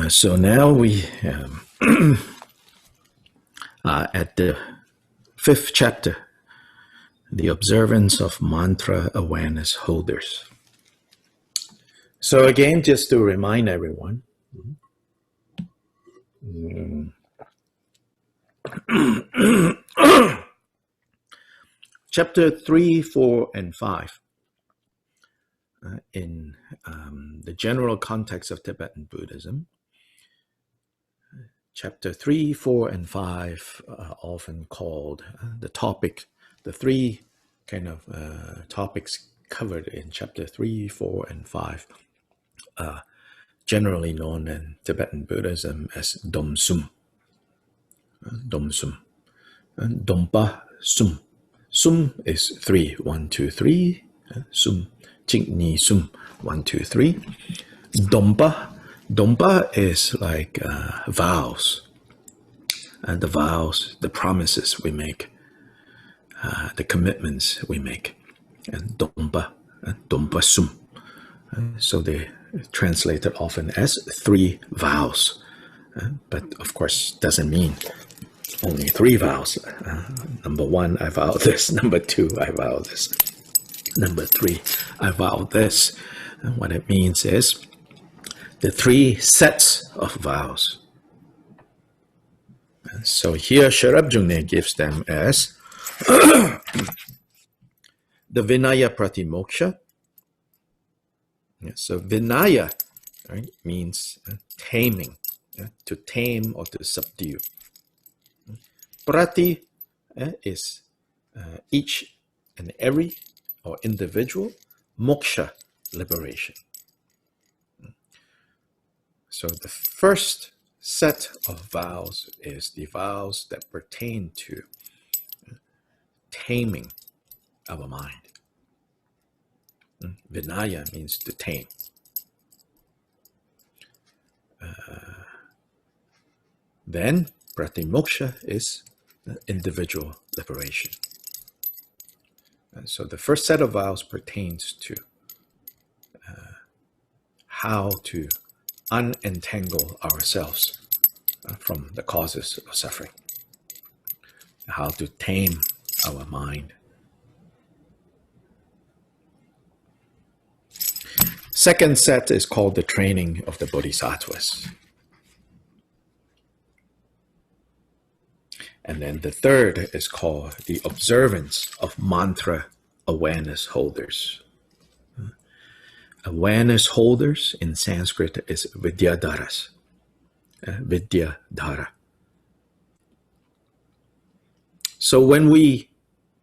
So now we are at the 5th chapter, the observance of mantra awareness holders. So again, just to remind everyone, chapter 3, 4, and 5, in the general context of Tibetan Buddhism, chapter 3, 4, and 5 are often called the three kind of topics covered in chapter 3, 4, and 5, generally known in Tibetan Buddhism as Domsum. Domsum. And Dompa Sum. Sum is 3, 1, 2, 3. Sum. Ching Ni Sum. 1, 2, 3. Dompa. Dompa is like vows. And the vows, the promises we make, the commitments we make. And Dompa. Dompa Sum. So they translated often as 3 vows. But of course, doesn't mean only 3 vows. Number 1, I vow this. Number 2, I vow this. Number 3, I vow this. And what it means is the 3 sets of vows. And so here Sherab Jungne gives them as the Vinaya Pratimoksha. So Vinaya, right, means taming, to tame or to subdue. Prati is each and every or individual. Moksha, liberation. So the first set of vows is the vows that pertain to taming our mind. Vinaya means to tame. Then Pratimoksha is individual liberation. And so the first set of vows pertains to how to unentangle ourselves from the causes of suffering, how to tame our mind. Second set is called the training of the bodhisattvas. And then the third is called the observance of mantra awareness holders. Awareness holders in Sanskrit is vidyadharas. Vidyadhara. So when we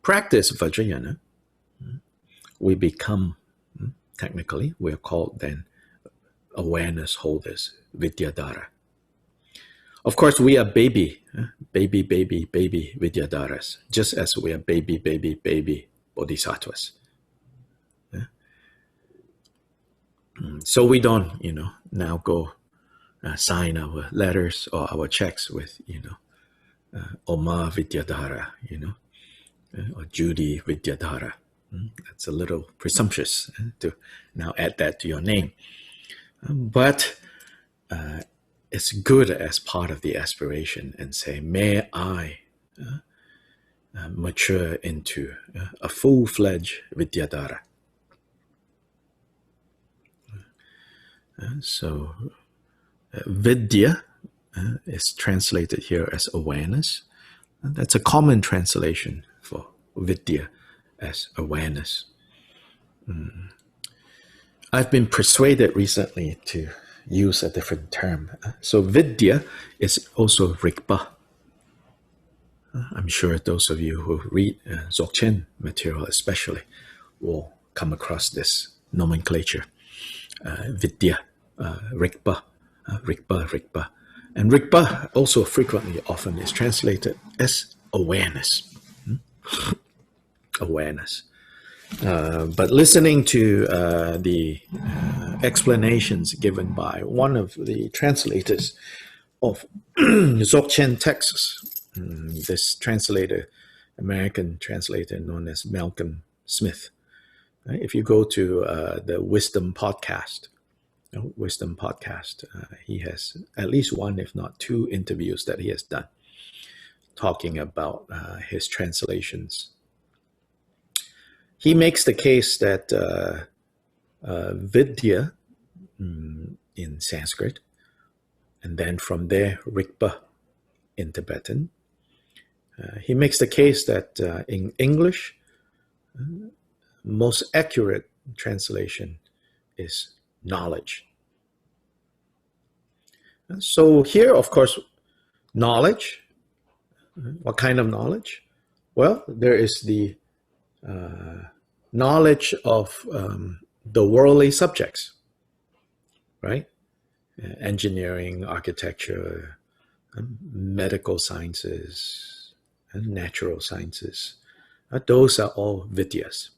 practice Vajrayana, we become, technically, we're called then awareness holders, vidyadhara. Of course, we are baby vidyadharas, just as we are baby bodhisattvas. So we don't, now go sign our letters or our checks with, Oma Vidyadhara, or Judy Vidyadhara. That's a little presumptuous to now add that to your name. But it's good as part of the aspiration and say, may I mature into a full-fledged Vidyadhara. So Vidya is translated here as awareness. That's a common translation for Vidya as awareness. I've been persuaded recently to use a different term. So Vidya is also Rigpa. I'm sure those of you who read Dzogchen material especially will come across this nomenclature. Vidya, Rigpa, Rigpa. And Rigpa also frequently, often is translated as awareness. Awareness. But listening to the explanations given by one of the translators of Dzogchen texts, this translator, American translator known as Malcolm Smith. If you go to the Wisdom podcast, Wisdom podcast. He has at least one, if not two, interviews that he has done talking about his translations. He makes the case that Vidya in Sanskrit, and then from there Rikpa in Tibetan. He makes the case that in English, most accurate translation is knowledge. So here, of course, knowledge. What kind of knowledge? Well, there is the knowledge of the worldly subjects, right? Engineering, architecture, medical sciences, and natural sciences. Those are all vidyas.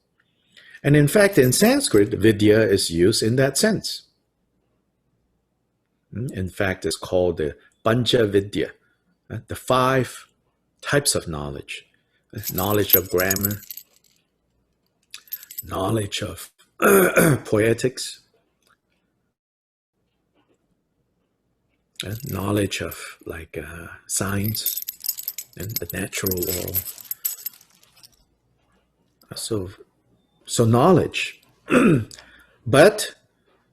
And in fact, in Sanskrit, vidya is used in that sense. In fact, it's called the Pancha Vidya, the 5 types of knowledge. Knowledge of grammar, knowledge of poetics, knowledge of like science and the natural world. So knowledge. But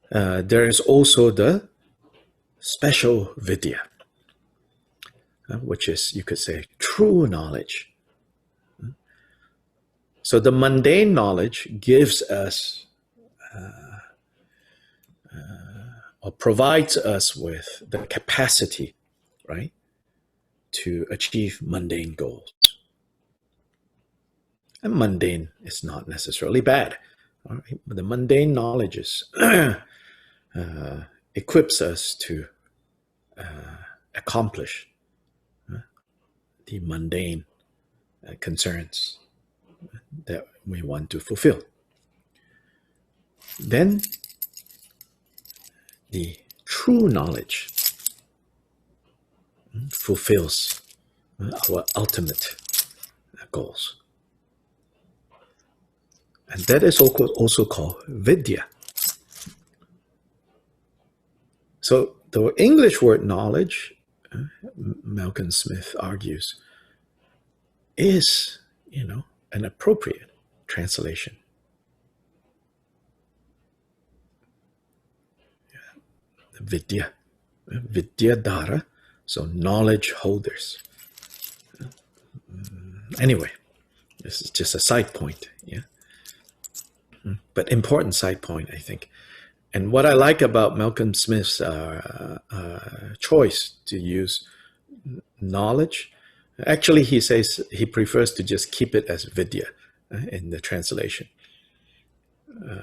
there is also the special vidya, which is, you could say, true knowledge. So the mundane knowledge gives us or provides us with the capacity, right, to achieve mundane goals. And mundane is not necessarily bad. All right? But the mundane knowledge equips us to accomplish the mundane concerns that we want to fulfill. Then the true knowledge fulfills our ultimate goals. And that is also called vidya. So the English word knowledge, Malcolm Smith argues, is, an appropriate translation. Vidya, Vidyadhara, so knowledge holders. Anyway, this is just a side point, yeah. But important side point, I think. And what I like about Malcolm Smith's choice to use knowledge, actually he says he prefers to just keep it as vidya in the translation.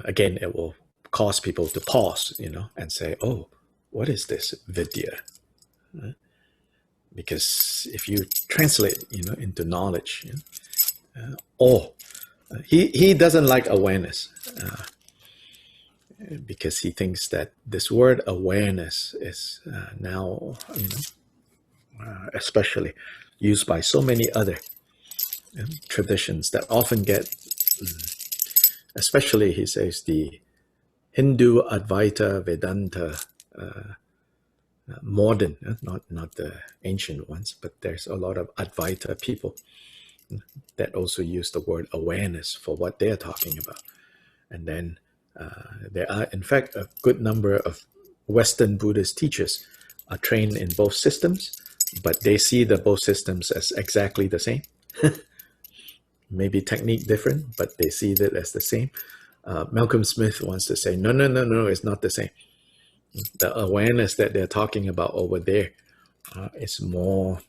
Again, it will cause people to pause, and say, oh, what is this vidya? Because if you translate, into knowledge, he doesn't like awareness because he thinks that this word awareness is now, especially used by so many other traditions that often get, especially he says the Hindu Advaita Vedanta modern, not the ancient ones, but there's a lot of Advaita people that also use the word awareness for what they're talking about. And then there are, in fact, a good number of Western Buddhist teachers are trained in both systems, but they see the both systems as exactly the same. Maybe technique different, but they see that as the same. Malcolm Smith wants to say, no, it's not the same. The awareness that they're talking about over there is more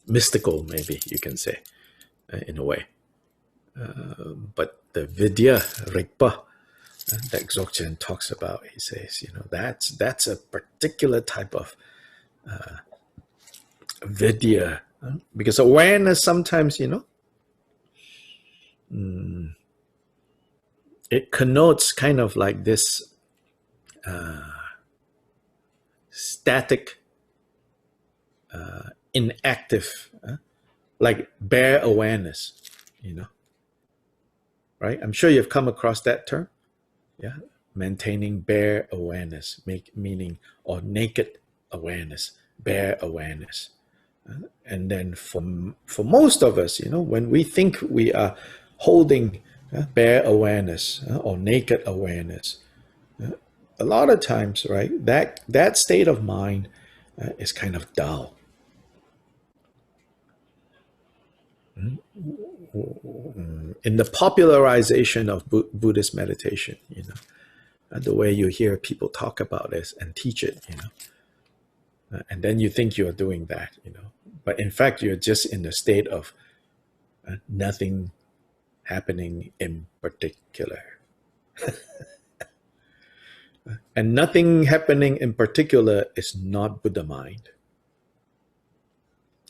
mystical, maybe you can say, in a way. But the Vidya Rigpa that Dzogchen talks about, he says, that's a particular type of Vidya, because awareness sometimes, it connotes kind of like this static, inactive, like bare awareness, right? I'm sure you've come across that term, yeah, maintaining bare awareness, meaning, or naked awareness, bare awareness. And then for most of us, when we think we are holding bare awareness or naked awareness, a lot of times, right, that state of mind is kind of dull. In the popularization of Buddhist meditation, the way you hear people talk about this and teach it, and then you think you're doing that, but in fact, you're just in a state of nothing happening in particular. And nothing happening in particular is not Buddha mind.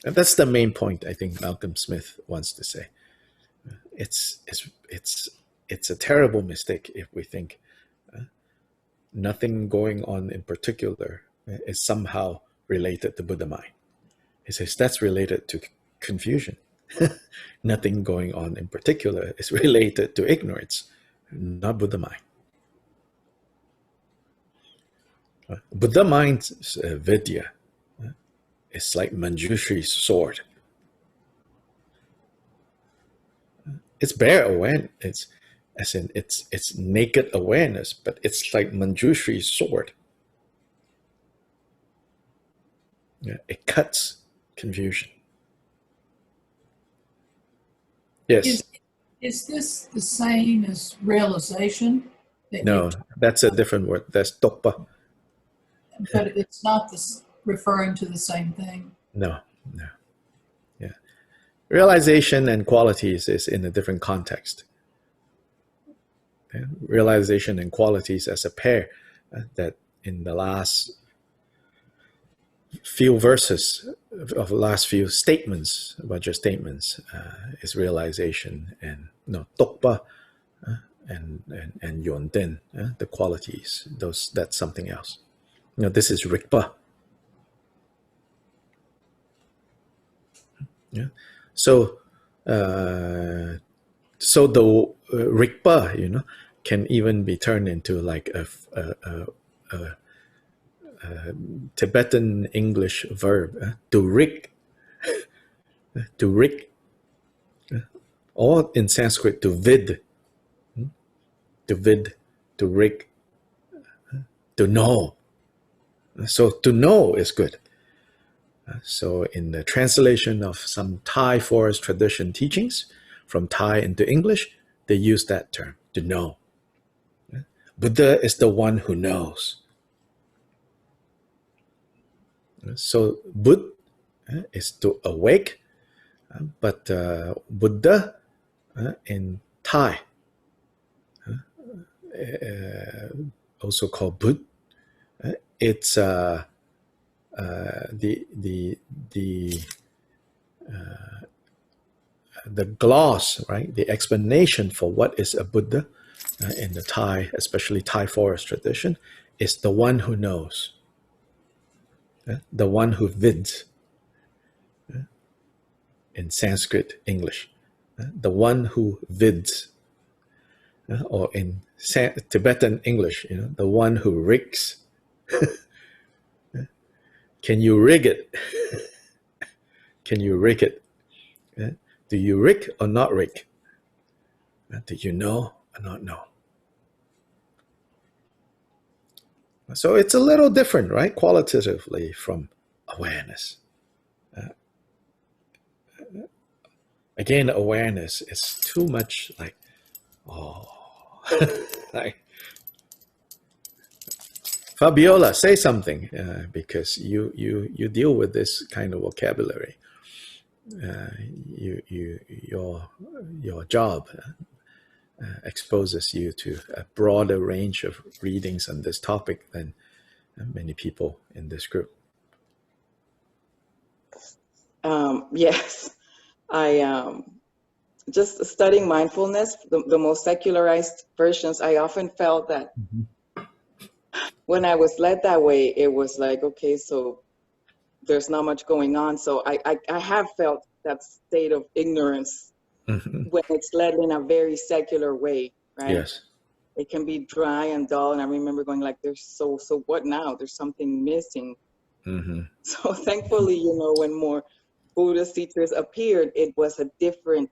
And that's the main point I think Malcolm Smith wants to say. It's a terrible mistake if we think nothing going on in particular is somehow related to Buddha mind. He says that's related to confusion. Nothing going on in particular is related to ignorance, not Buddha mind. Buddha mind's vidya is like Manjushri's sword. It's bare awareness. It's naked awareness, but it's like Manjushri's sword. It cuts confusion. Yes. Is this the same as realization? No, that's a different word. That's tokpa. But it's not referring to the same thing. No. Yeah. Realization and qualities is in a different context. Realization and qualities as a pair that in the last few verses of the last few statements, about your statements, is realization and tokpa and yonten, the qualities. That's something else. This is rikpa. Yeah. So the rikpa, can even be turned into like a Tibetan English verb, to rik, to rik, or in Sanskrit to vid, to rik, to know. So to know is good. So in the translation of some Thai forest tradition teachings from Thai into English, they use that term, to know. Buddha is the one who knows. So Bud is to awake, but Buddha in Thai, also called Bud, it's the gloss, right? The explanation for what is a Buddha in the Thai, especially Thai forest tradition, is the one who knows, the one who vids, in Sanskrit English, the one who vids, or in Tibetan English, the one who rigs. Can you rig it? Can you rig it? Do you rig or not rig? Do you know or not know? So it's a little different, right? Qualitatively from awareness. Again, awareness is too much like, like, Fabiola, say something, because you deal with this kind of vocabulary. Your job exposes you to a broader range of readings on this topic than many people in this group. Yes, I just studying mindfulness, the most secularized versions, I often felt that when I was led that way, it was like, okay, so there's not much going on. So I have felt that state of ignorance when it's led in a very secular way, right? Yes. it can be dry and dull. And I remember going like, so what now? There's something missing. Mm-hmm. So thankfully, you know, when more Buddhist teachers appeared, it was a different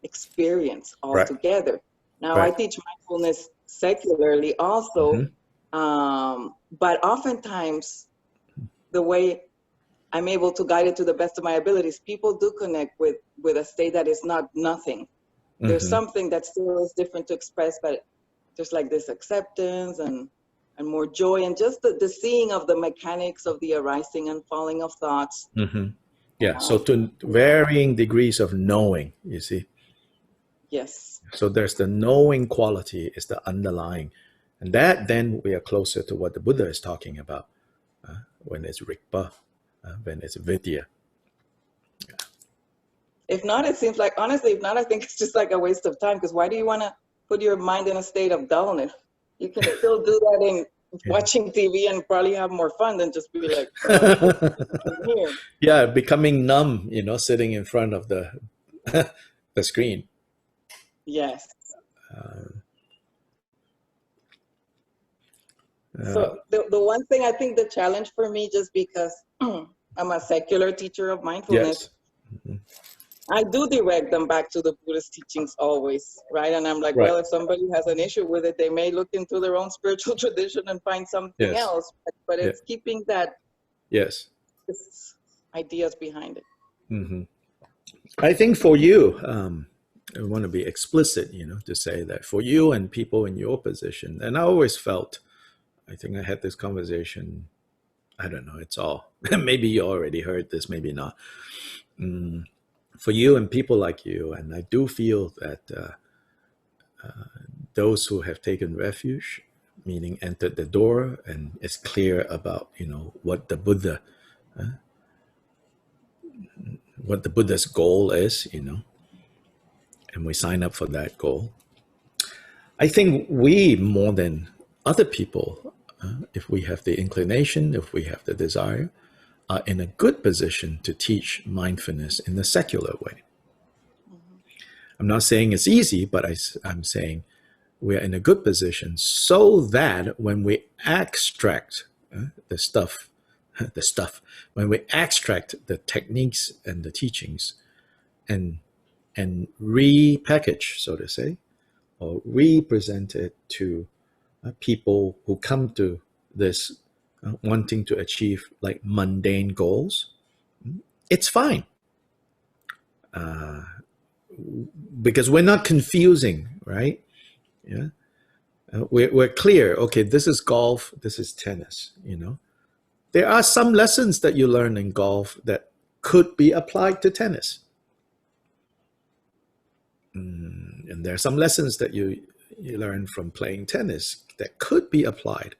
experience altogether. Right. Now I teach mindfulness secularly also, but oftentimes the way I'm able to guide it to the best of my abilities, people do connect with a state that is not nothing. There's something that still is different to express, but there's like this acceptance and more joy, and just the seeing of the mechanics of the arising and falling of thoughts. Yeah, so to varying degrees of knowing, you see. Yes. So there's the knowing quality is the underlying. And that then we are closer to what the Buddha is talking about when it's Rigpa, when it's Vidya. Yeah. If not, it seems like, honestly, if not, I think it's just like a waste of time, because why do you want to put your mind in a state of dullness? You can still do that in watching TV and probably have more fun than just be like, here. Yeah, becoming numb, you know, sitting in front of the the screen. Yes. So the one thing, I think the challenge for me, just because I'm a secular teacher of mindfulness, yes. I do direct them back to the Buddhist teachings always, right? And I'm like, well, if somebody has an issue with it, they may look into their own spiritual tradition and find something else. But it's keeping that ideas behind it. I think for you, I want to be explicit, you know, to say that for you and people in your position, and I always felt, I think I had this conversation, I don't know, it's all, maybe you already heard this, maybe not. For you and people like you, and I do feel that those who have taken refuge, meaning entered the door and is clear about, you know, what the Buddha's goal is, you know, and we sign up for that goal. I think we, more than other people, if we have the inclination, if we have the desire, are in a good position to teach mindfulness in the secular way. I'm not saying it's easy, but I'm saying we're in a good position so that when we extract the stuff, when we extract the techniques and the teachings and repackage, so to say, or represent it to people who come to this wanting to achieve like mundane goals, it's fine. Because we're not confusing, right? Yeah, we're clear. Okay, this is golf, this is tennis, you know. There are some lessons that you learn in golf that could be applied to tennis. And there are some lessons that you learn from playing tennis that could be applied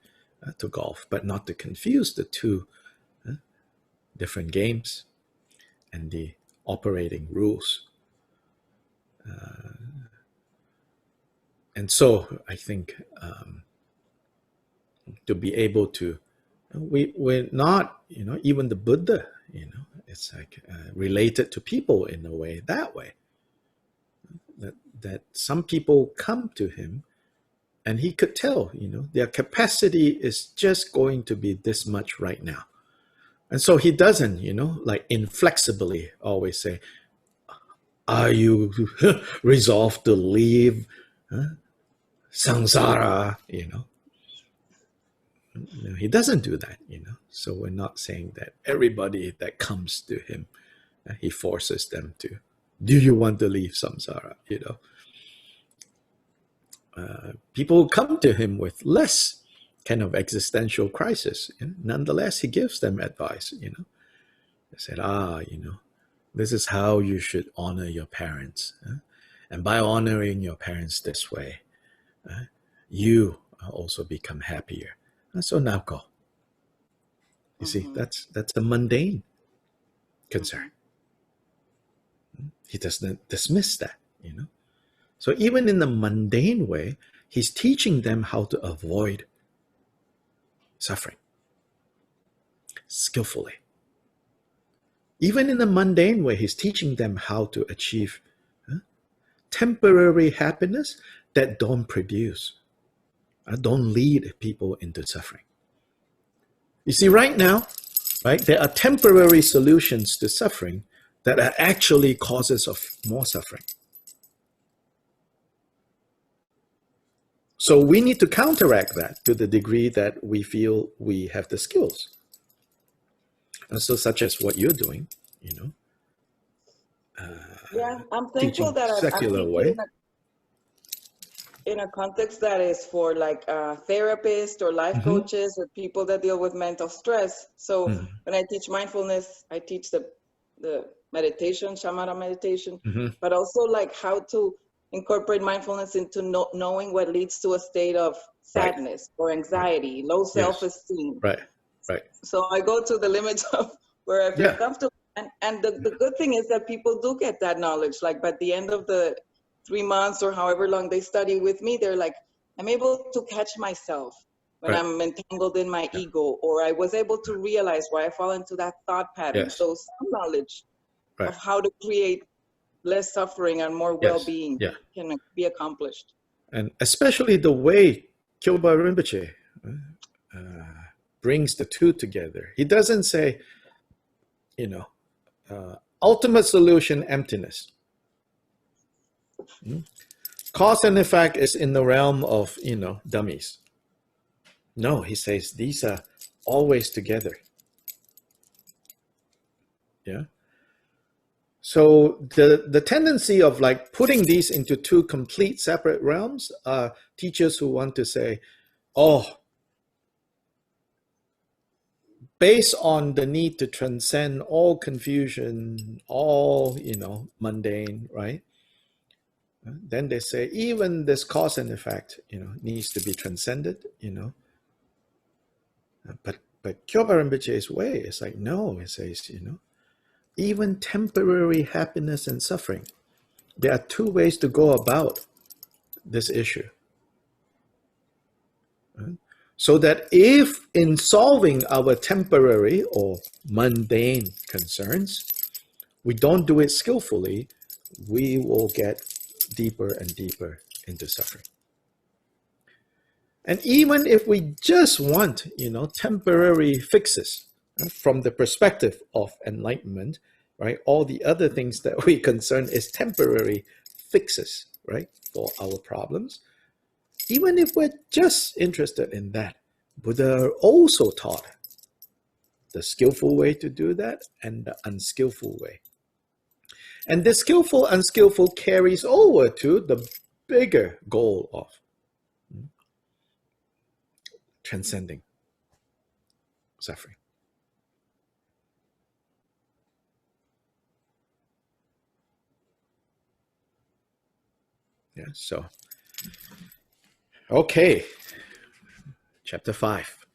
to golf, but not to confuse the two different games and the operating rules. And so I think to be able to, we're not, you know, even the Buddha, you know, it's like related to people in a way, that way. That some people come to him and he could tell, you know, their capacity is just going to be this much right now. And so he doesn't, you know, like inflexibly always say, are you resolved to leave samsara, you know? No, he doesn't do that, you know. So we're not saying that everybody that comes to him, he forces them to, do you want to leave samsara, you know? People come to him with less kind of existential crisis. You know? Nonetheless, he gives them advice, you know. He said, you know, this is how you should honor your parents. And by honoring your parents this way, you also become happier. So now go. You see, that's a mundane concern. He doesn't dismiss that, you know. So even in the mundane way, he's teaching them how to avoid suffering skillfully. Even in the mundane way, he's teaching them how to achieve temporary happiness, that don't produce, don't lead people into suffering. You see, right now, right, there are temporary solutions to suffering that are actually causes of more suffering. So we need to counteract that to the degree that we feel we have the skills. And so, such as what you're doing, Yeah, I'm teaching thankful that I'm secular teaching way. in a context that is for like therapists or life coaches or people that deal with mental stress. So when I teach mindfulness, I teach the meditation, shamara meditation, but also like how to incorporate mindfulness into knowing what leads to a state of sadness or anxiety, low self-esteem. Right. So I go to the limits of where I feel comfortable. And the good thing is that people do get that knowledge. Like by the end of the 3 months or however long they study with me, they're like, I'm able to catch myself when I'm entangled in my ego, or I was able to realize why I fall into that thought pattern. So some knowledge of how to create less suffering and more well-being can be accomplished. And especially the way Kyoba Rinpoche brings the two together. He doesn't say, ultimate solution, emptiness. Cause and effect is in the realm of, dummies. No, he says these are always together. Yeah. So the tendency of like putting these into two complete separate realms are teachers who want to say, based on the need to transcend all confusion, all, mundane, right? Then they say even this cause and effect, needs to be transcended, But Kyoba Rinpoche's way is like, no, it says, even temporary happiness and suffering, there are two ways to go about this issue. So that if in solving our temporary or mundane concerns, we don't do it skillfully, we will get deeper and deeper into suffering. And even if we just want, temporary fixes from the perspective of enlightenment, right? All the other things that we concern is temporary fixes, right? For our problems. Even if we're just interested in that, Buddha also taught the skillful way to do that and the unskillful way. And the skillful, unskillful carries over to the bigger goal of transcending suffering. Yeah, so, okay, chapter 5.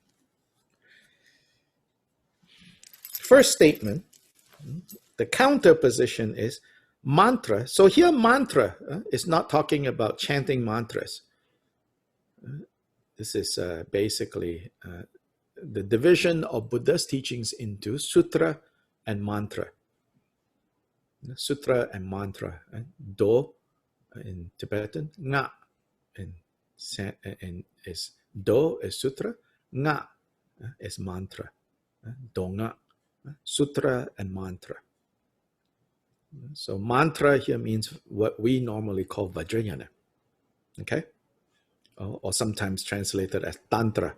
First statement, the counter position is mantra. So here mantra is not talking about chanting mantras. This is basically the division of Buddha's teachings into sutra and mantra. Sutra and mantra. Do in Tibetan, nga is do is sutra, nga is mantra. Do nga, sutra and mantra. So mantra here means what we normally call Vajrayana. Okay? Or sometimes translated as Tantra,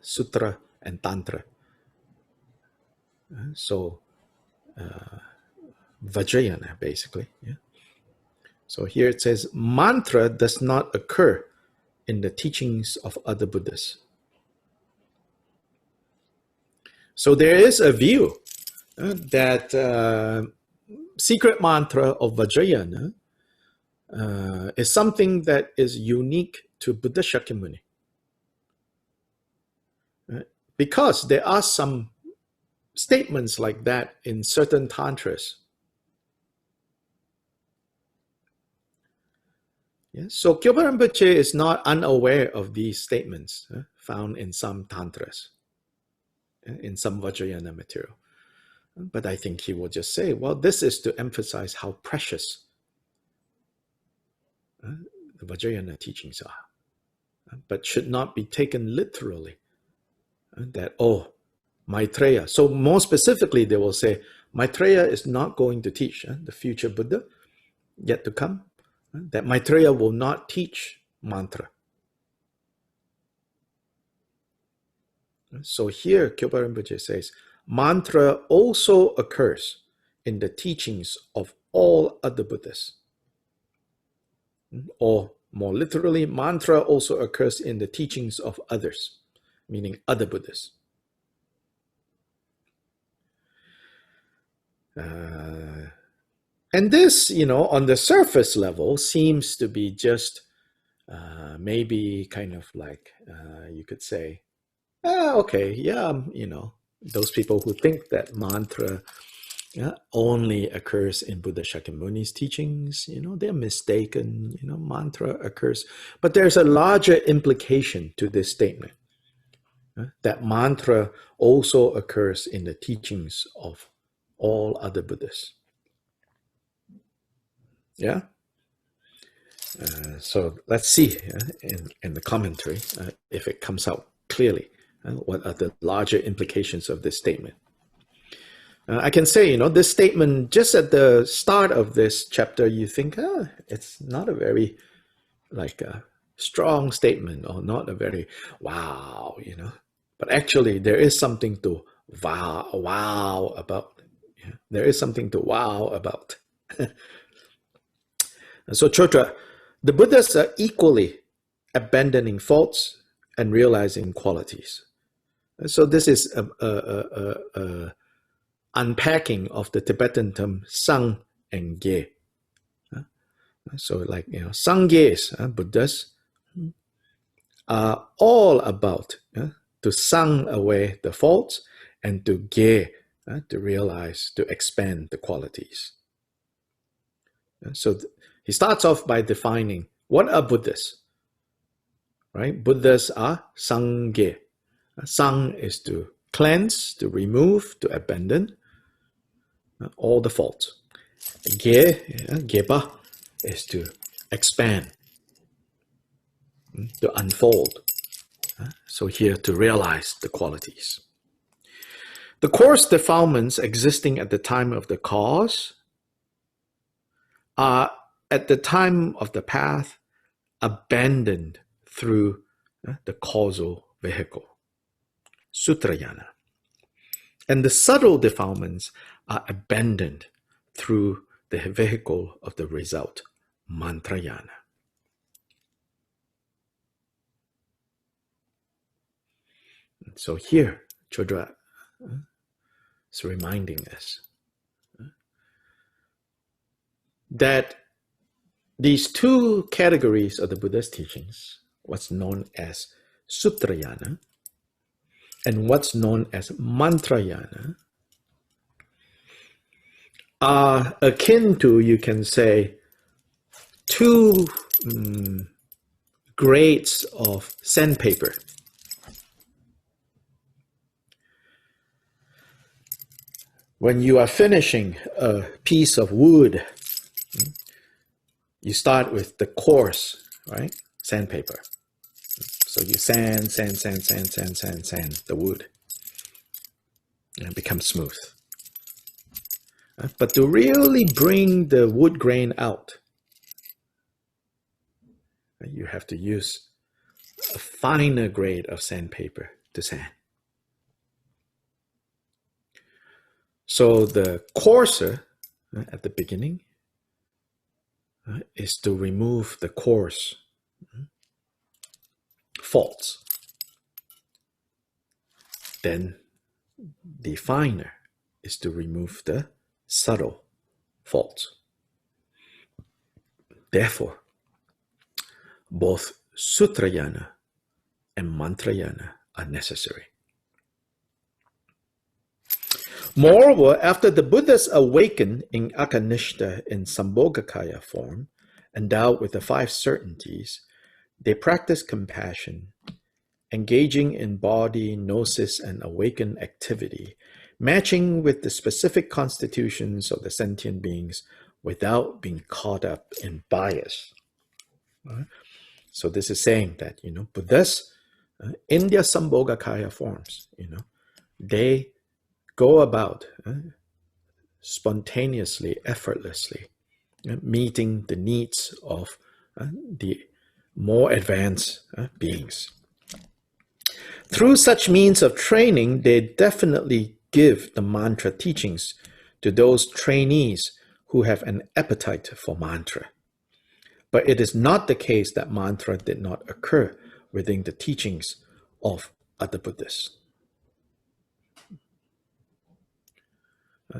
Sutra and Tantra. So Vajrayana, basically. Yeah. So here it says, mantra does not occur in the teachings of other Buddhas. So there is a view that secret mantra of Vajrayana is something that is unique to Buddha Shakyamuni. Because there are some statements like that in certain tantras. Yeah? So Kyoba Rinpoche is not unaware of these statements found in some tantras, in some Vajrayana material. But I think he will just say, well, this is to emphasize how precious the Vajrayana teachings are, but should not be taken literally. That, oh, Maitreya. So more specifically, they will say, Maitreya is not going to teach, the future Buddha yet to come, that Maitreya will not teach mantra. So here, Kyopa Rinpoche says, mantra also occurs in the teachings of all other Buddhas. Or more literally, mantra also occurs in the teachings of others, meaning other Buddhas. And this, on the surface level, seems to be just maybe kind of like, you could say, okay, yeah, those people who think that mantra only occurs in Buddha Shakyamuni's teachings, they're mistaken, mantra occurs. But there's a larger implication to this statement, that mantra also occurs in the teachings of all other Buddhas. Yeah? So let's see in the commentary if it comes out clearly. What are the larger implications of this statement? I can say, this statement, just at the start of this chapter, you think, it's not a very, strong statement, or not a very, wow, But actually, there is something to wow about. Yeah? There is something to wow about. So, Chotra, the Buddhas are equally abandoning faults and realizing qualities. So this is a unpacking of the Tibetan term sang and ge. So sangyes, Buddhas, are all about to sang away the faults and to ge, to realize, to expand the qualities. So he starts off by defining what are Buddhas. Right? Buddhas are sangye. Sang is to cleanse, to remove, to abandon all the faults. Ge, geba, is to expand, to unfold. So here, to realize the qualities. The coarse defilements existing at the time of the cause are, at the time of the path, abandoned through the causal vehicle, sutrayana. And the subtle defilements are abandoned through the vehicle of the result, mantrayana. And so here, Chodra is reminding us that these two categories of the Buddha's teachings, what's known as sutrayana and what's known as mantrayana, are akin to, you can say, two grades of sandpaper. When you are finishing a piece of wood, you start with the coarse, right? Sandpaper. So you sand the wood, and it becomes smooth. But to really bring the wood grain out, you have to use a finer grade of sandpaper to sand. So the coarser at the beginning is to remove the coarse faults. Then the finer is to remove the subtle faults. Therefore, both sutrayana and mantrayana are necessary. Moreover, after the Buddhas awaken in Akanishta in Sambhogakaya form, endowed with the five certainties, they practice compassion, engaging in body, gnosis, and awakened activity, matching with the specific constitutions of the sentient beings without being caught up in bias. Right? So this is saying that, Buddhists, in their Sambhogakaya forms, they go about spontaneously, effortlessly, meeting the needs of the more advanced beings. Through such means of training, they definitely give the mantra teachings to those trainees who have an appetite for mantra. But it is not the case that mantra did not occur within the teachings of other Buddhists.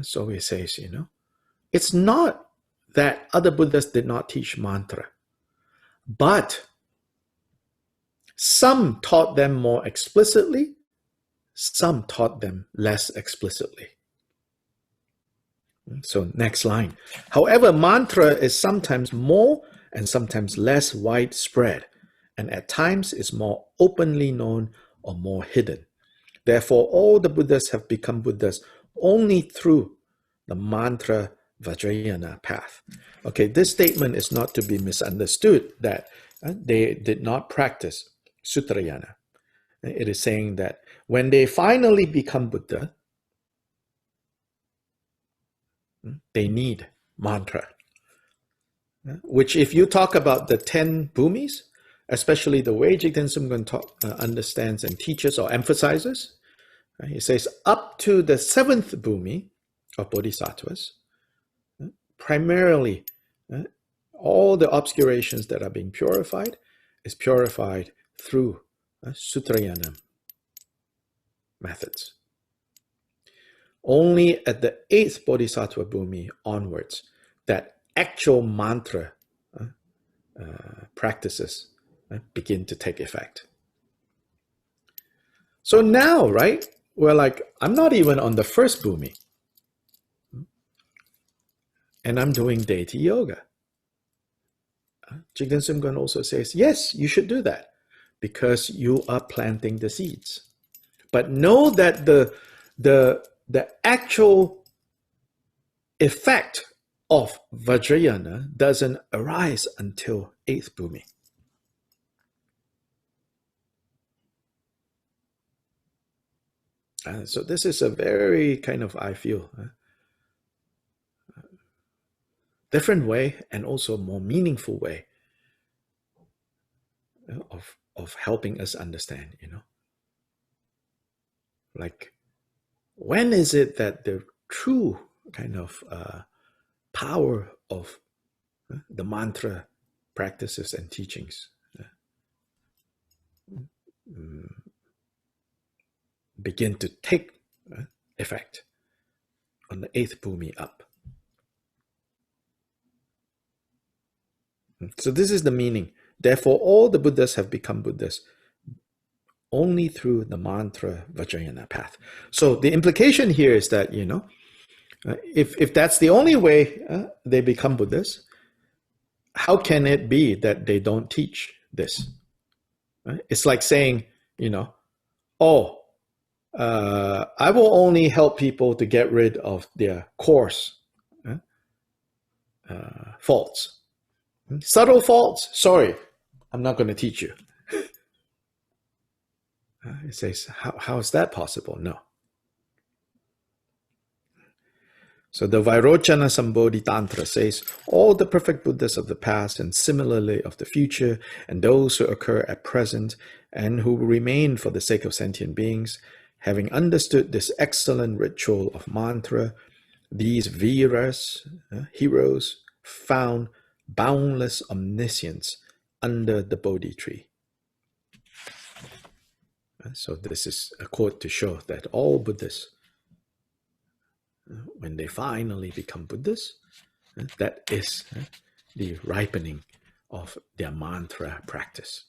So he says, it's not that other Buddhists did not teach mantra, but some taught them more explicitly, some taught them less explicitly. So next line. However, mantra is sometimes more and sometimes less widespread, and at times is more openly known or more hidden. Therefore, all the Buddhas have become Buddhas only through the mantra Vajrayana path. Okay, this statement is not to be misunderstood that they did not practice Sutrayana. It is saying that when they finally become Buddha, they need mantra. Which, if you talk about the 10 bhumis, especially the way Jigten Sumgön understands and teaches or emphasizes, he says up to the 7th bhumi of bodhisattvas, primarily all the obscurations that are being purified is purified through Sutrayana methods. Only at the 8th bodhisattva bhumi onwards that actual mantra practices begin to take effect. So now, right, we're like, I'm not even on the 1st bhumi, and I'm doing deity yoga. Jigten Sumgön also says, yes, you should do that because you are planting the seeds. But know that the actual effect of Vajrayana doesn't arise until 8th bhumi. So this is a very kind of, I feel, different way and also more meaningful way of helping us understand, Like, when is it that the true kind of power of the mantra practices and teachings begin to take effect on the 8th bhumi up? So this is the meaning. Therefore, all the Buddhas have become Buddhas only through the mantra Vajrayana path. So the implication here is that, if that's the only way they become Buddhas, how can it be that they don't teach this? Right? It's like saying, I will only help people to get rid of their coarse faults. Subtle faults, sorry, I'm not going to teach you. It says, how is that possible? No. So the Vairochana Sambodhi Tantra says, all the perfect Buddhas of the past and similarly of the future, and those who occur at present and who remain for the sake of sentient beings, having understood this excellent ritual of mantra, these Viras, heroes, found boundless omniscience under the Bodhi tree. So this is a quote to show that all Buddhas, when they finally become Buddhas, that is the ripening of their mantra practice.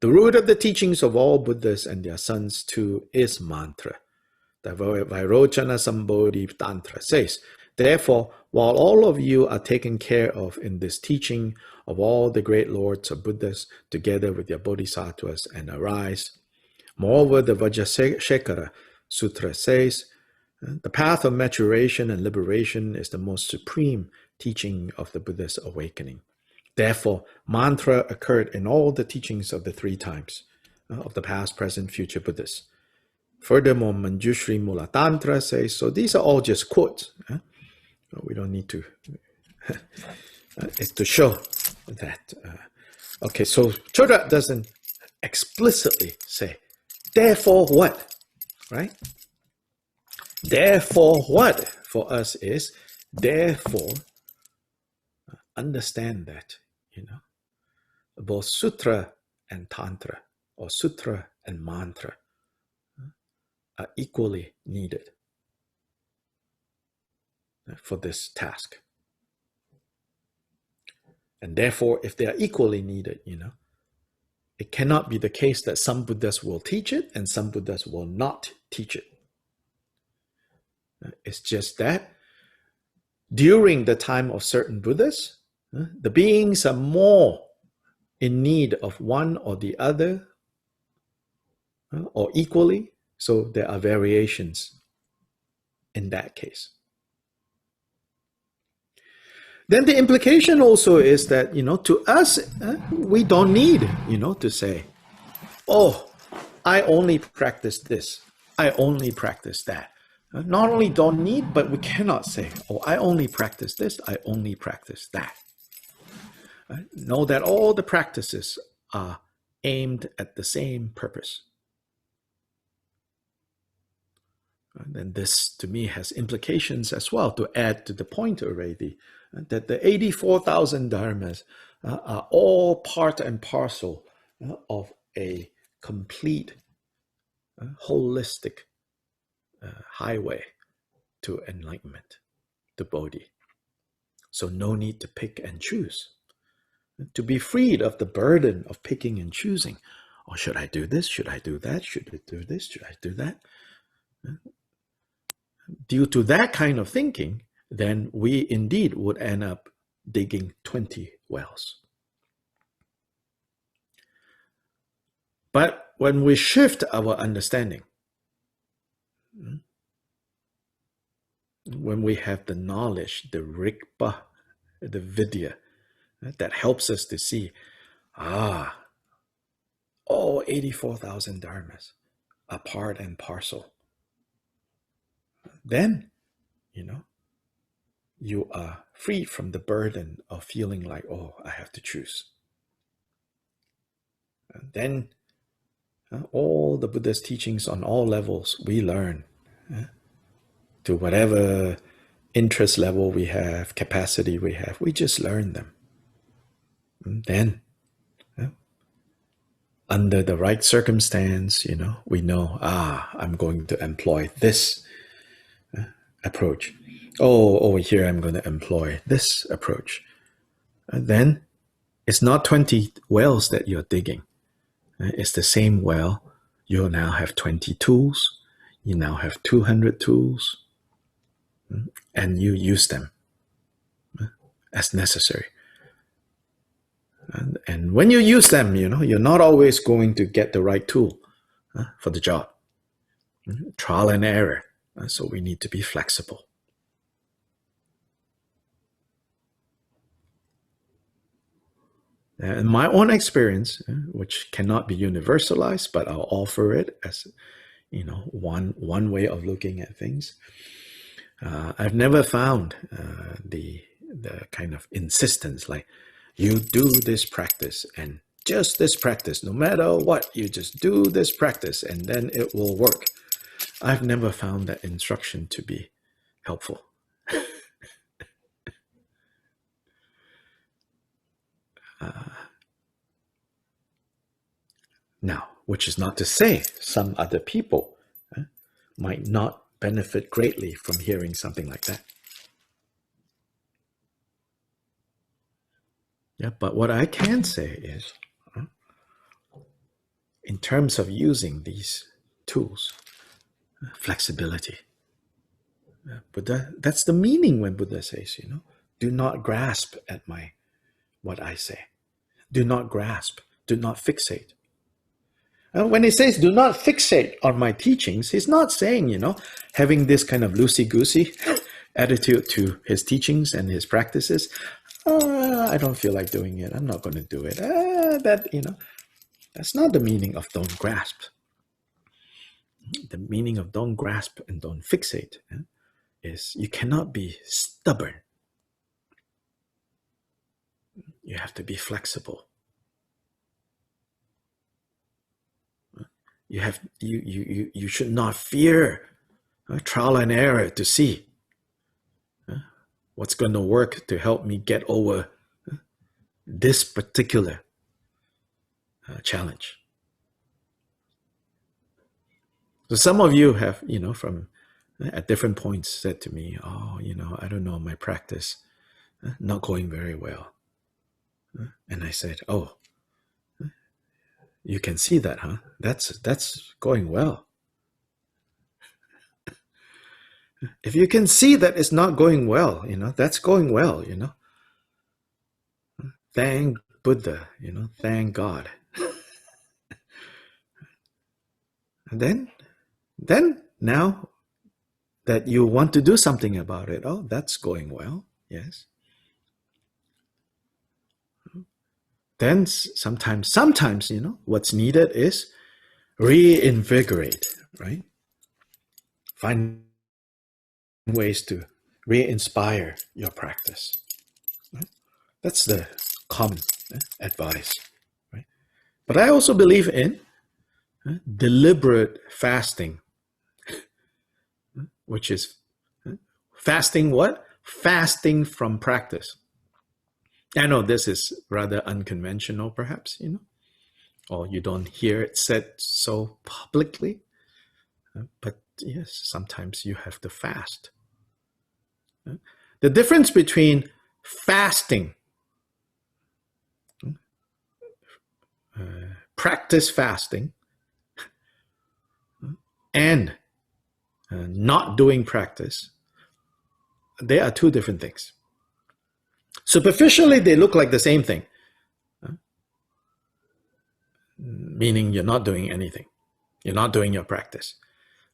The root of the teachings of all Buddhas and their sons too is mantra. The Vairochana Sambodhi Tantra says, therefore, while all of you are taken care of in this teaching of all the great lords of Buddhas together with their bodhisattvas and arise, moreover, the Vajrasekhara Sutra says, the path of maturation and liberation is the most supreme teaching of the Buddha's awakening. Therefore, mantra occurred in all the teachings of the 3 times of the past, present, future Buddhas. Furthermore, Manjushri Mula Tantra says, so these are all just quotes. We don't need to, it's to show that. Okay, so Choda doesn't explicitly say, therefore what, right? Therefore what for us is, therefore, understand that, both sutra and tantra, or sutra and mantra, are equally needed for this task. And therefore, if they are equally needed, it cannot be the case that some Buddhas will teach it and some Buddhas will not teach it. It's just that during the time of certain Buddhas, the beings are more in need of one or the other, or equally, so there are variations in that case. Then the implication also is that, to us, we don't need, to say, oh, I only practice this, I only practice that. Not only don't need, but we cannot say, oh, I only practice this, I only practice that. Know that all the practices are aimed at the same purpose. And this, to me, has implications as well, to add to the point already, that the 84,000 dharmas are all part and parcel of a complete, holistic highway to enlightenment, to Bodhi. So no need to pick and choose. To be freed of the burden of picking and choosing. Or should I do this? Should I do that? Should I do this? Should I do that? Due to that kind of thinking, then we indeed would end up digging 20 wells. But when we shift our understanding, when we have the knowledge, the rikpa, the vidya, that helps us to see, all 84,000 dharmas are part and parcel. Then, you are free from the burden of feeling like, oh, I have to choose. And then, all the Buddha's teachings on all levels, we learn to whatever interest level we have, capacity we have, we just learn them. And then, under the right circumstance, we know, I'm going to employ this approach. Oh, over here, I'm going to employ this approach. And then, it's not 20 wells that you're digging. It's the same well. You now have 20 tools. You now have 200 tools. And you use them as necessary. And when you use them, you're not always going to get the right tool for the job. Trial and error. So we need to be flexible. In my own experience, which cannot be universalized, but I'll offer it as one way of looking at things. I've never found the kind of insistence like, you do this practice and just this practice, no matter what, you just do this practice and then it will work. I've never found that instruction to be helpful. Now, which is not to say some other people might not benefit greatly from hearing something like that. Yeah, but what I can say is, in terms of using these tools, flexibility. Buddha, that's the meaning when Buddha says, do not grasp at what I say. Do not grasp. Do not fixate. When he says do not fixate on my teachings, he's not saying, having this kind of loosey-goosey attitude to his teachings and his practices. I don't feel like doing it. I'm not going to do it. That's not the meaning of don't grasp. The meaning of don't grasp and don't fixate is you cannot be stubborn. You have to be flexible. You should not fear trial and error to see what's going to work to help me get over this particular challenge. So some of you have, from at different points said to me, oh, I don't know, my practice not going very well. And I said, oh, you can see that, huh? That's going well. If you can see that it's not going well, that's going well, Thank Buddha, thank God. And then now that you want to do something about it, oh, that's going well, yes. Then sometimes, what's needed is reinvigorate, right? Find ways to re-inspire your practice. Right? That's the common advice, right? But I also believe in deliberate fasting, which is fasting what? Fasting from practice. I know this is rather unconventional, perhaps, or you don't hear it said so publicly, but yes, sometimes you have to fast. The difference between fasting, practice fasting, and not doing practice, they are two different things. Superficially, they look like the same thing, meaning you're not doing anything. You're not doing your practice.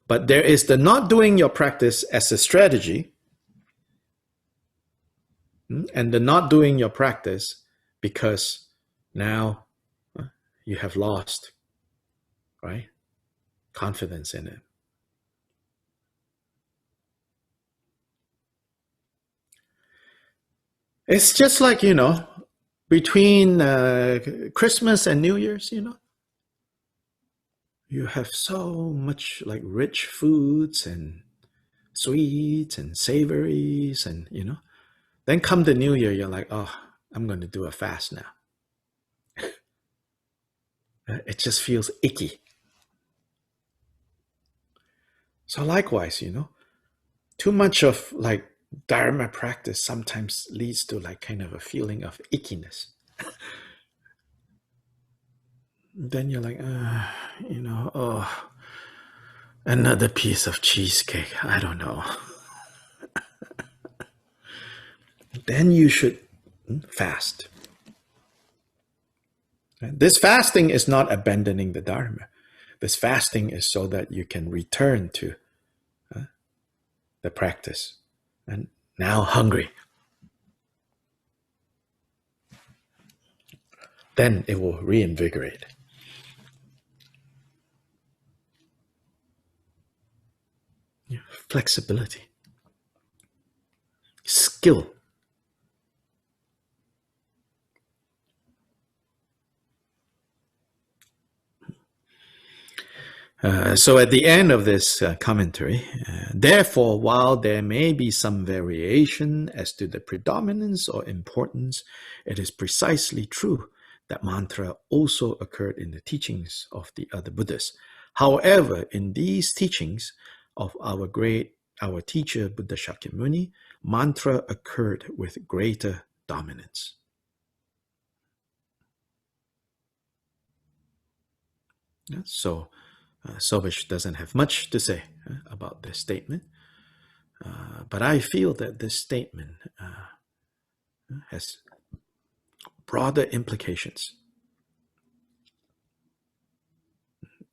But there is the not doing your practice as a strategy, and the not doing your practice because now you have lost, right, confidence in it. It's just like, between Christmas and New Year's, you have so much like rich foods and sweets and savories and, then come the New Year, you're like, oh, I'm going to do a fast now. It just feels icky. So likewise, too much of like Dharma practice sometimes leads to like kind of a feeling of ickiness. Then you're like, oh, another piece of cheesecake. I don't know. Then you should fast. This fasting is not abandoning the Dharma. This fasting is so that you can return to the practice. And now hungry. Then it will reinvigorate. Flexibility. Skill. So at the end of this commentary, therefore, while there may be some variation as to the predominance or importance, it is precisely true that mantra also occurred in the teachings of the other Buddhas. However, in these teachings of our teacher Buddha Shakyamuni, mantra occurred with greater dominance. So Sobish doesn't have much to say about this statement, but I feel that this statement has broader implications.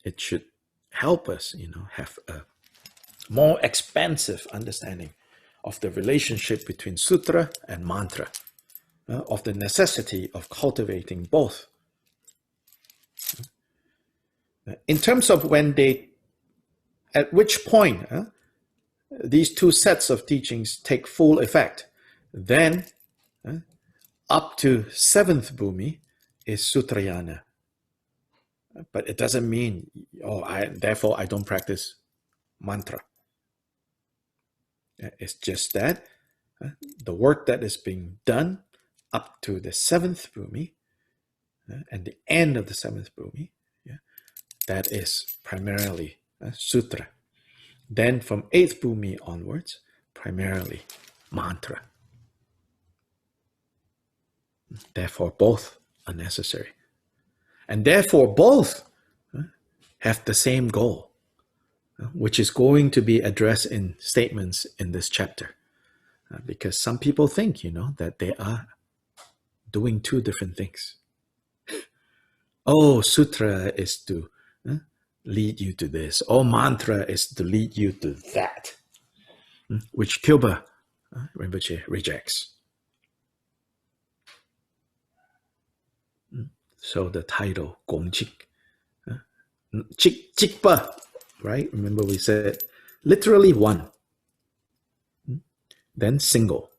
It should help us, have a more expansive understanding of the relationship between sutra and mantra. of the necessity of cultivating both. In terms of at which point these two sets of teachings take full effect, then up to 7th Bhumi is Sutrayana. But it doesn't mean, therefore I don't practice mantra. It's just that the work that is being done up to the 7th Bhumi and the end of the 7th Bhumi, that is primarily sutra. Then from 8th Bhumi onwards, primarily mantra. Therefore, both are necessary. And therefore, both have the same goal, which is going to be addressed in statements in this chapter. Because some people think, that they are doing two different things. Oh, sutra is to lead you to this. Oh, mantra is to lead you to that, which Kyoba Rinpoche rejects. So the title, Gongchik, Chikpa, right? Remember we said literally one, then single,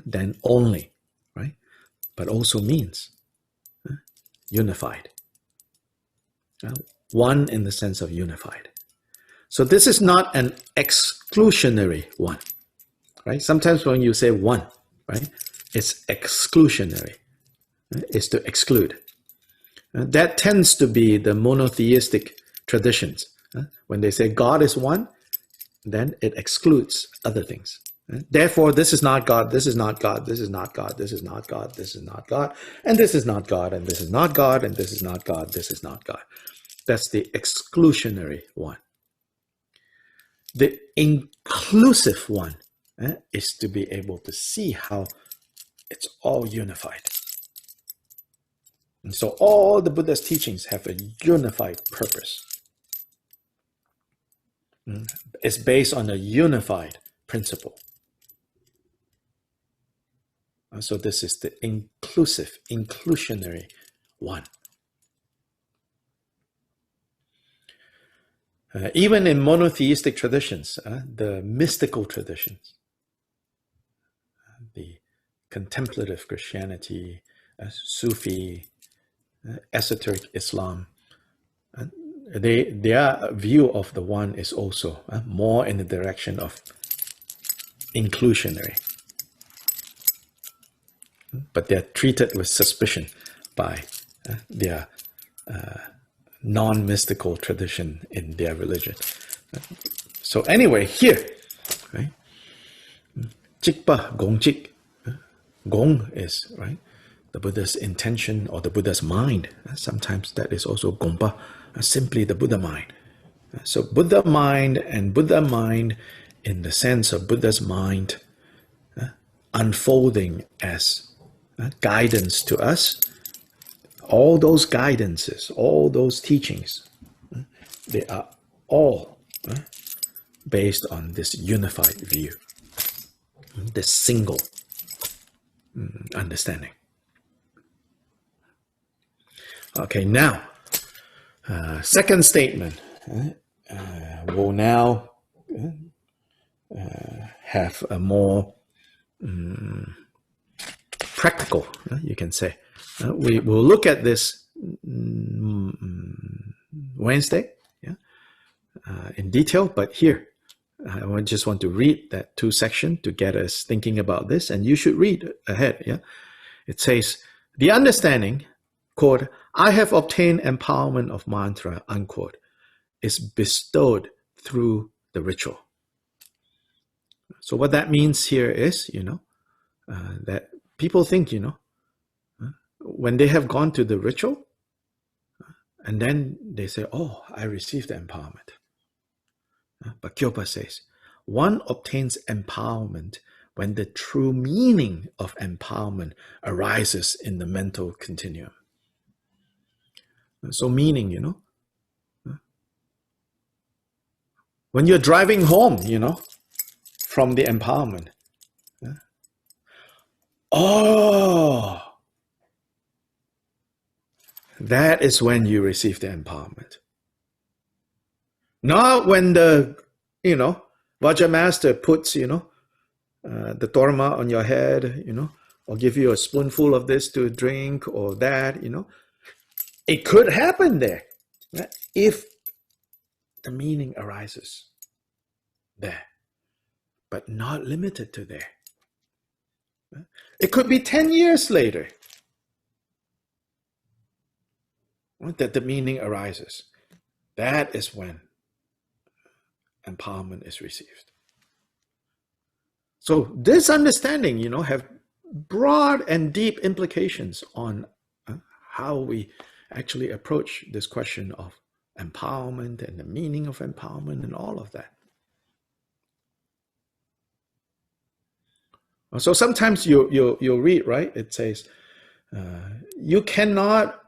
then only, right? But also means unified. One in the sense of unified. So this is not an exclusionary one, right? Sometimes when you say one, right, it's exclusionary. It's to exclude. That tends to be the monotheistic traditions. When they say God is one, then it excludes other things. Therefore, this is not God, this is not God, this is not God, this is not God, this is not God, and this is not God, and this is not God, and this is not God, this is not God. That's the exclusionary one. The inclusive one is to be able to see how it's all unified. And so all the Buddha's teachings have a unified purpose. It's based on a unified principle. So this is the inclusive, inclusionary one. Even in monotheistic traditions, the mystical traditions, the contemplative Christianity, Sufi, esoteric Islam, their view of the one is also more in the direction of inclusionary. But they're treated with suspicion by their non-mystical tradition in their religion. So anyway, here, right? Chikpa, Gongchik. Gong is, right, the Buddha's intention or the Buddha's mind. Sometimes that is also Gongpa, simply the Buddha mind. So Buddha mind and Buddha mind in the sense of Buddha's mind unfolding as guidance to us. All those guidances, all those teachings, they are all based on this unified view, this single understanding. Okay, now, second statement will now have a more practical, you can say. We will look at this Wednesday, in detail, but here, I just want to read that 2 section to get us thinking about this, and you should read ahead. It says, the understanding, quote, I have obtained empowerment of mantra, unquote, is bestowed through the ritual. So what that means here is, that people think, when they have gone to the ritual, and then they say, oh, I received the empowerment. But Kyopa says, one obtains empowerment when the true meaning of empowerment arises in the mental continuum. So meaning, when you're driving home, from the empowerment, Oh, that is when you receive the empowerment. Not when the, Vajra master puts, the torma on your head, or give you a spoonful of this to drink or that, It could happen there, right? If the meaning arises there, but not limited to there. It could be 10 years later that the meaning arises. That is when empowerment is received. So this understanding, have broad and deep implications on how we actually approach this question of empowerment and the meaning of empowerment and all of that. So sometimes you'll read, right? It says, you cannot,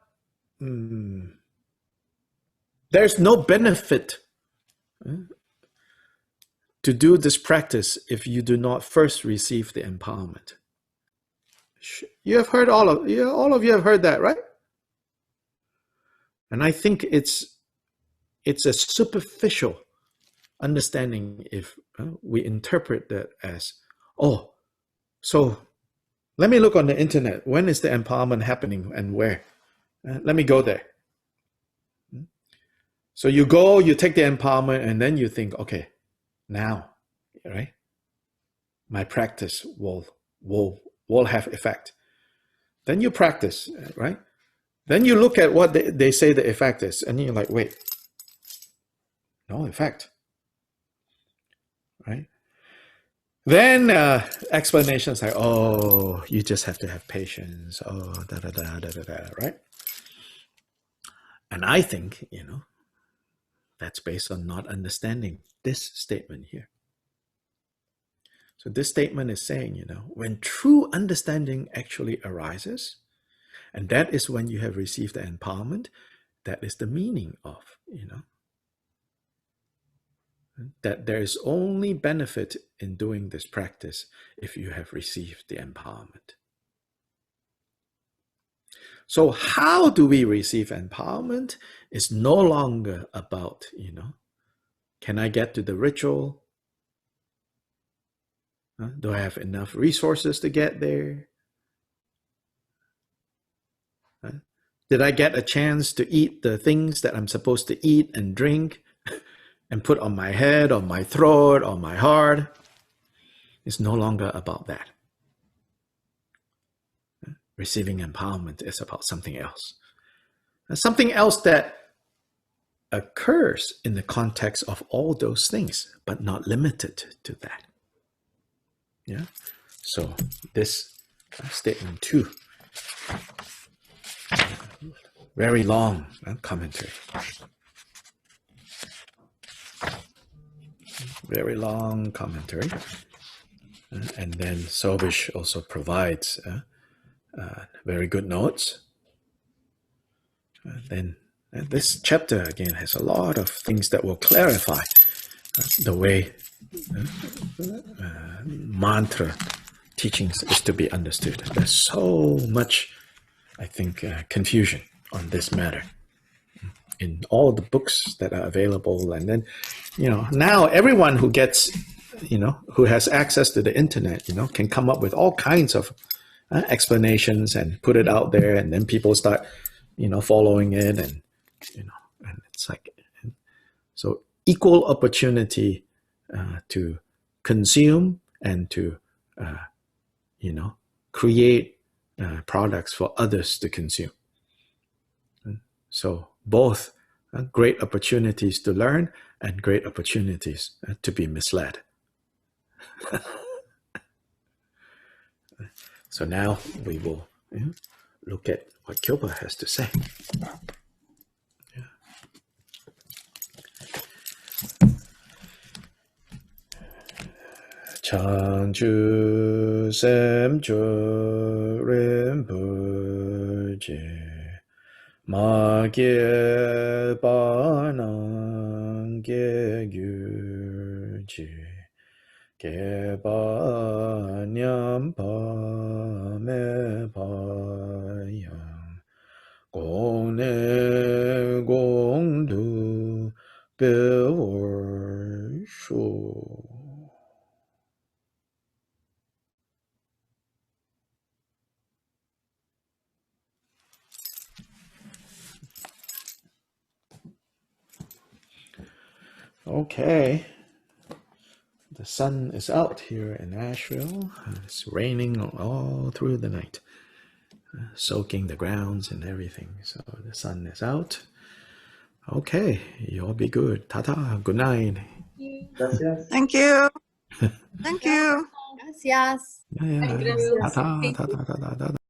there's no benefit to do this practice if you do not first receive the empowerment. You have heard all of you have heard that, right? And I think it's a superficial understanding if we interpret that as, oh, so let me look on the internet. When is the empowerment happening and where? Let me go there. So you go, you take the empowerment, and then you think, okay, now, right? My practice will have effect. Then you practice, right? Then you look at what they say the effect is, and you're like, wait, no effect, right? Then explanations like, oh, you just have to have patience, oh, right? And I think, that's based on not understanding this statement here. So this statement is saying, when true understanding actually arises, and that is when you have received the empowerment, that is the meaning of, that there is only benefit in doing this practice if you have received the empowerment. So how do we receive empowerment is no longer about, can I get to the ritual? Do I have enough resources to get there? Did I get a chance to eat the things that I'm supposed to eat and drink and put on my head, on my throat, on my heart? It's no longer about that. Receiving empowerment is about something else. Something else that occurs in the context of all those things, but not limited to that. Yeah. So this statement 2, very long commentary. Very long commentary. And then Sobish also provides very good notes. Then this chapter again has a lot of things that will clarify the way mantra teachings is to be understood. There's so much, I think, confusion on this matter in all the books that are available. And then, now everyone who gets, who has access to the internet, can come up with all kinds of explanations and put it out there, and then people start, following it, and and it's like, so equal opportunity to consume and to create products for others to consume. So both great opportunities to learn and great opportunities to be misled. So now we will look at what Kyopa has to say. Chanchu Semcho Rinpoche Magye Banang Ge Gyurji 개바냠 밤에 바양 공내 공두 배월쇼. Okay, the sun is out here in Nashville. It's raining all through the night, soaking the grounds and everything. So the sun is out. Okay, you all be good. Ta-ta, good night. Gracias. Thank you. Thank you. Gracias. Yeah, Gracias. ta-ta, ta-ta, ta-ta, ta-ta.